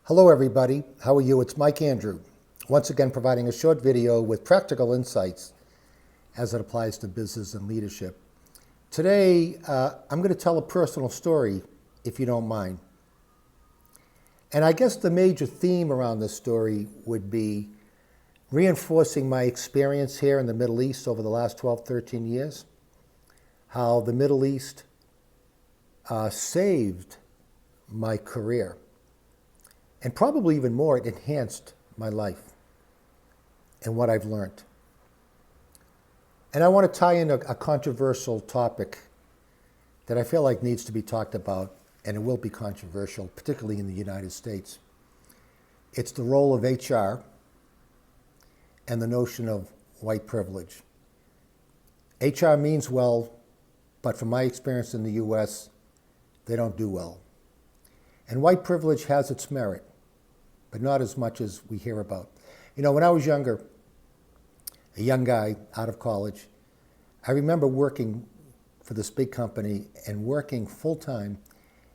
Hello everybody, how are you? It's Mike Andrew, once again providing a short video with practical insights as it applies to business and leadership. Today, I'm going to tell a personal story, if you don't mind. And I guess the major theme around this story would be reinforcing my experience here in the Middle East over the last 12, 13 years, how the Middle East saved my career. And probably even more, it enhanced my life and what I've learned. And I want to tie in a controversial topic that I feel like needs to be talked about, and it will be controversial, particularly in the United States. It's the role of HR and the notion of white privilege. HR means well, but from my experience in the US, they don't do well. And white privilege has its merit, but not as much as we hear about. You know, when I was younger, a young guy out of college, I remember working for this big company and working full-time.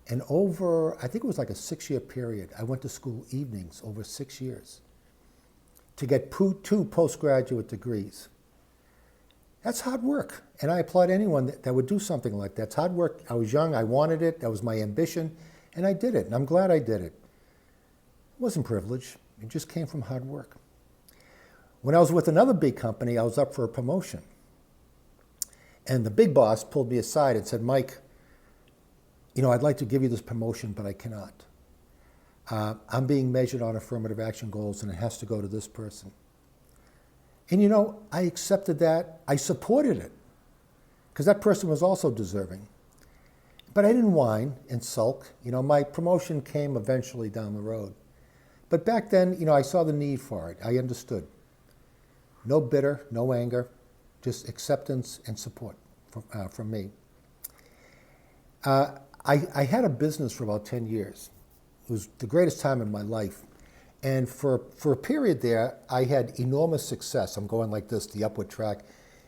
And over, I think it was like a 6-year period, I went to school evenings over 6 years to get 2 postgraduate degrees. That's hard work. And I applaud anyone that would do something like that. It's hard work. I was young, I wanted it, that was my ambition. And I did it, and I'm glad I did it. It wasn't privilege, it just came from hard work. When I was with another big company, I was up for a promotion. And the big boss pulled me aside and said, Mike, you know, I'd like to give you this promotion, but I cannot. I'm being measured on affirmative action goals, and it has to go to this person. And you know, I accepted that, I supported it, because that person was also deserving. But I didn't whine and sulk. You know, my promotion came eventually down the road. But back then, you know, I saw the need for it. I understood. No bitter, no anger, just acceptance and support from me. I had a business for about 10 years. It was the greatest time in my life. And for a period there, I had enormous success. I'm going like this, the upward track.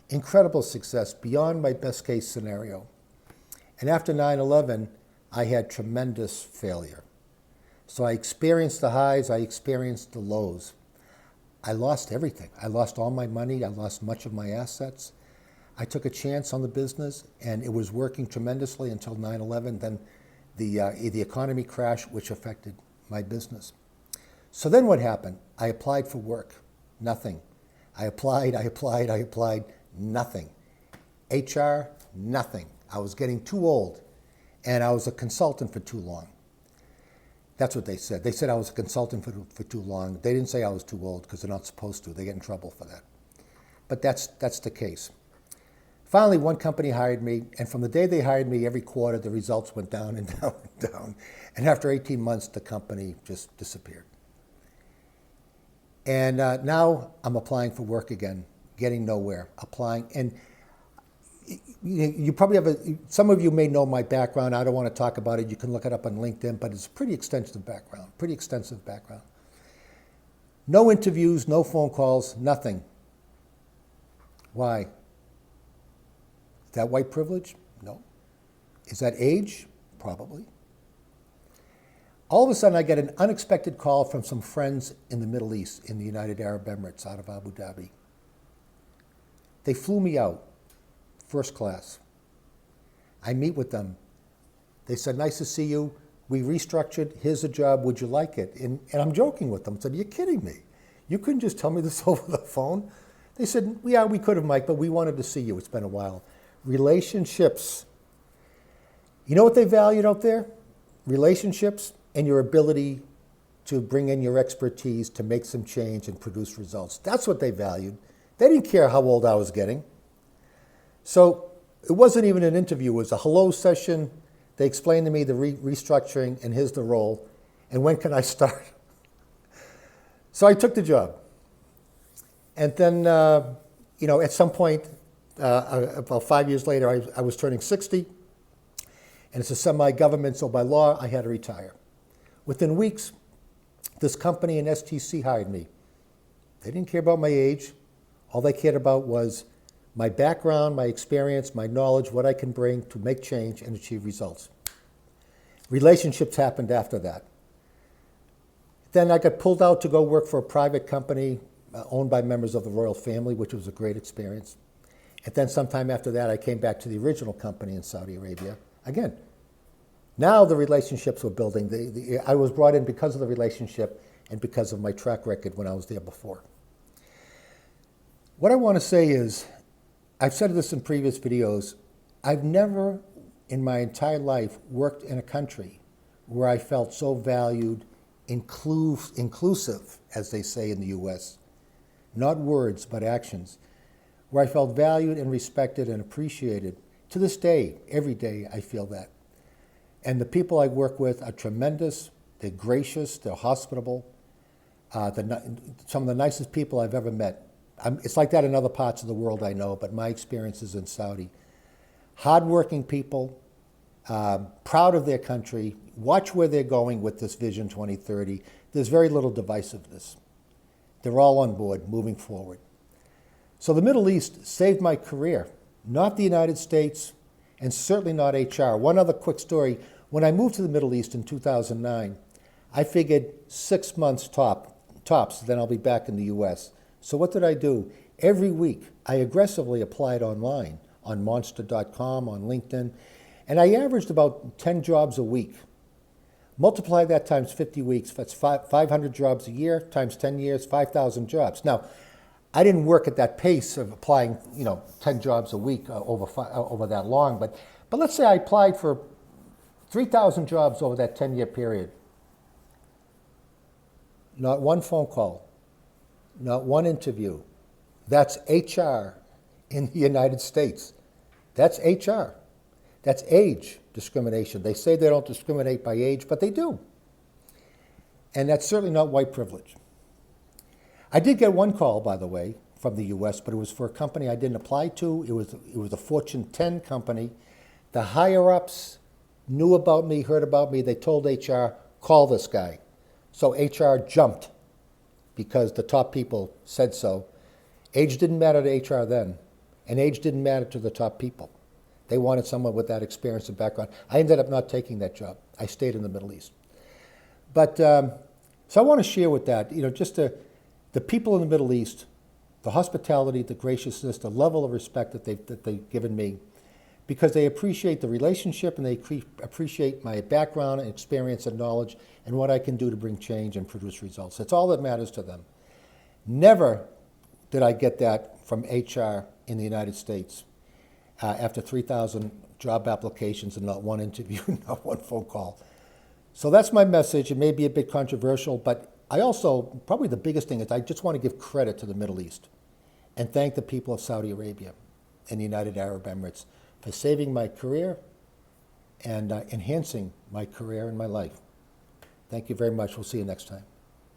Incredible success, beyond my best case scenario. And after 9/11, I had tremendous failure. So I experienced the highs, I experienced the lows. I lost everything. I lost all my money, I lost much of my assets. I took a chance on the business, and it was working tremendously until 9/11. Then the economy crashed, which affected my business. So then what happened? I applied for work, nothing. I applied, nothing. HR, nothing. I was getting too old, and I was a consultant for too long. That's what they said. They said I was a consultant for too long. They didn't say I was too old, because they're not supposed to. They get in trouble for that. But that's the case. Finally, one company hired me, and from the day they hired me, every quarter the results went down and down and down. And after 18 months, the company just disappeared. And now I'm applying for work again, getting nowhere, applying. And you probably have some of you may know my background. I don't want to talk about it. You can look it up on LinkedIn, but it's a pretty extensive background. No interviews, no phone calls, nothing. Why? Is that white privilege? No. Is that age? Probably. All of a sudden, I get an unexpected call from some friends in the Middle East, in the United Arab Emirates, out of Abu Dhabi. They flew me out. First class. I meet with them. They said, nice to see you. We restructured. Here's a job. Would you like it? And I'm joking with them. I said, you're kidding me. You couldn't just tell me this over the phone? They said, yeah, we could have, Mike, but we wanted to see you. It's been a while. Relationships. You know what they valued out there? Relationships and your ability to bring in your expertise to make some change and produce results. That's what they valued. They didn't care how old I was getting. So it wasn't even an interview, it was a hello session. They explained to me the restructuring, and here's the role, and when can I start? So I took the job. And then, you know, at some point, about 5 years later, I was turning 60, and it's a semi-government, so by law, I had to retire. Within weeks, this company in STC hired me. They didn't care about my age. All they cared about was my background, my experience, my knowledge, what I can bring to make change and achieve results. Relationships happened after that. Then I got pulled out to go work for a private company owned by members of the royal family, which was a great experience. And then sometime after that, I came back to the original company in Saudi Arabia. Again, now the relationships were building. I was brought in because of the relationship and because of my track record when I was there before. What I want to say is, I've said this in previous videos, I've never in my entire life worked in a country where I felt so valued, inclusive, as they say in the US, not words, but actions, where I felt valued and respected and appreciated. To this day, every day, I feel that. And the people I work with are tremendous, they're gracious, they're hospitable, some of the nicest people I've ever met. It's like that in other parts of the world I know, but my experience is in Saudi. Hardworking people, proud of their country, watch where they're going with this Vision 2030. There's very little divisiveness. They're all on board, moving forward. So the Middle East saved my career, not the United States, and certainly not HR. One other quick story. When I moved to the Middle East in 2009, I figured 6 months tops, then I'll be back in the US. So what did I do? Every week, I aggressively applied online, on Monster.com, on LinkedIn, and I averaged about 10 jobs a week. Multiply that times 50 weeks, that's 500 jobs a year, times 10 years, 5,000 jobs. Now, I didn't work at that pace of applying, 10 jobs a week over that long, but let's say I applied for 3,000 jobs over that 10-year period. Not one phone call, not one interview. That's HR in the United States. That's HR. That's age discrimination. They say they don't discriminate by age, but they do. And that's certainly not white privilege. I did get one call, by the way, from the US, but it was for a company I didn't apply to. It was a Fortune 10 company. The higher-ups knew about me, heard about me. They told HR, call this guy. So HR jumped because the top people said so. Age didn't matter to HR then, and age didn't matter to the top people. They wanted someone with that experience and background. I ended up not taking that job. I stayed in the Middle East. But, so I want to share with that, just the people in the Middle East, the hospitality, the graciousness, the level of respect that they've given me, because they appreciate the relationship and they appreciate my background and experience and knowledge and what I can do to bring change and produce results. That's all that matters to them. Never did I get that from HR in the United States after 3,000 job applications and not one interview, not one phone call. So that's my message. It may be a bit controversial, but I also, probably the biggest thing is I just want to give credit to the Middle East and thank the people of Saudi Arabia and the United Arab Emirates for saving my career and enhancing my career and my life. Thank you very much. We'll see you next time.